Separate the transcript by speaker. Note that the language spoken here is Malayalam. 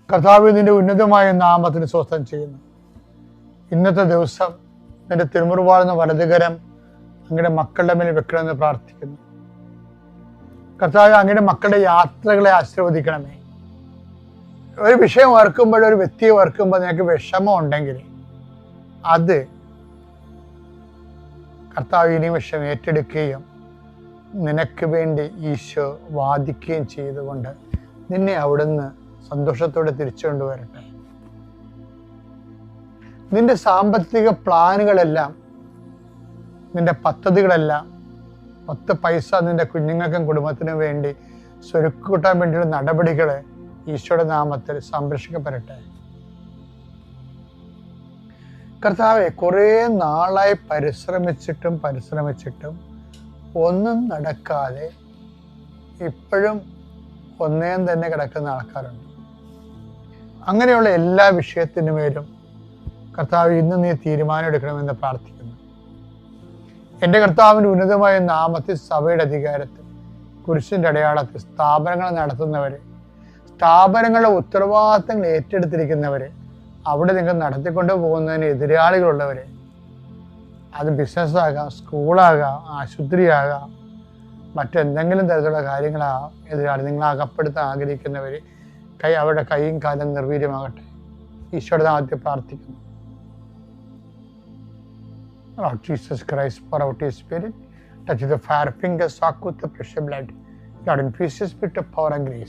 Speaker 1: കർത്താവ് നിന്റെ ഉന്നതമായ നാമത്തിന് സ്വസ്ഥം ചെയ്യുന്നു. ഇന്നത്തെ ദിവസം നിന്റെ തിരുമുറുവാളുന്ന വലതുകരം അങ്ങയുടെ മക്കളുടെ മേൽ വെക്കണമെന്ന് പ്രാർത്ഥിക്കുന്നു. കർത്താവ് അങ്ങയുടെ മക്കളുടെ യാത്രകളെ ആശീർവദിക്കണമേ. ഒരു വിഷയം ഓർക്കുമ്പോൾ, ഒരു വ്യക്തിയെ ഓർക്കുമ്പോൾ നിനക്ക് വിഷമം ഉണ്ടെങ്കിൽ അത് കർത്താവ് ഈ നിമിഷം ഏറ്റെടുക്കുകയും നിനക്ക് വേണ്ടി ഈശോ വാദിക്കുകയും ചെയ്തുകൊണ്ട് നിന്നെ അവിടുന്ന് സന്തോഷത്തോടെ തിരിച്ചു കൊണ്ടുവരട്ടെ. നിന്റെ സാമ്പത്തിക പ്ലാനുകളെല്ലാം, നിന്റെ പദ്ധതികളെല്ലാം 10 പൈസ നിന്റെ കുഞ്ഞുങ്ങൾക്കും കുടുംബത്തിനും വേണ്ടി സ്വരുക്കൂട്ടാൻ വേണ്ടിയുള്ള നടപടികൾ ഈശോയുടെ നാമത്തിൽ സംരക്ഷിക്കപ്പെടട്ടെ. കർത്താവെ, കുറേ നാളായി പരിശ്രമിച്ചിട്ടും ഒന്നും നടക്കാതെ ഇപ്പോഴും ഒന്നേം തന്നെ കിടക്കുന്ന ആൾക്കാരുണ്ട്. അങ്ങനെയുള്ള എല്ലാ വിഷയത്തിനുമേലും കർത്താവ് ഇന്ന് നീ തീരുമാനം എടുക്കണമെന്ന് പ്രാർത്ഥിക്കുന്നു. എൻ്റെ കർത്താവിൻ്റെ ഉന്നതമായ നാമത്തിൽ, സഭയുടെ അധികാരത്തിൽ, കുരിശിൻ്റെ അടയാളത്തിൽ സ്ഥാപനങ്ങൾ നടത്തുന്നവരെ, സ്ഥാപനങ്ങളുടെ ഉത്തരവാദിത്തങ്ങൾ ഏറ്റെടുത്തിരിക്കുന്നവരെ, അവിടെ നിങ്ങൾ നടത്തിക്കൊണ്ട് പോകുന്നതിന് എതിരാളികളുള്ളവരെ, അത് ബിസിനസ്സാകാം, സ്കൂളാകാം, ആശുപത്രിയാകാം, മറ്റെന്തെങ്കിലും തരത്തിലുള്ള കാര്യങ്ങളാകാം, എതിരാളി നിങ്ങൾ അകപ്പെടുത്താൻ ആഗ്രഹിക്കുന്നവർ അവരുടെ കൈയും കാലം നിർവീര്യമാകട്ടെ. ഈശോയുടെ നാമത്തിൽ പ്രാർത്ഥിക്കുന്നു. Lord Jesus Christ, pour out His Spirit, touch the fire fingers, soak with the precious blood. Lord, increase His spirit of power and grace.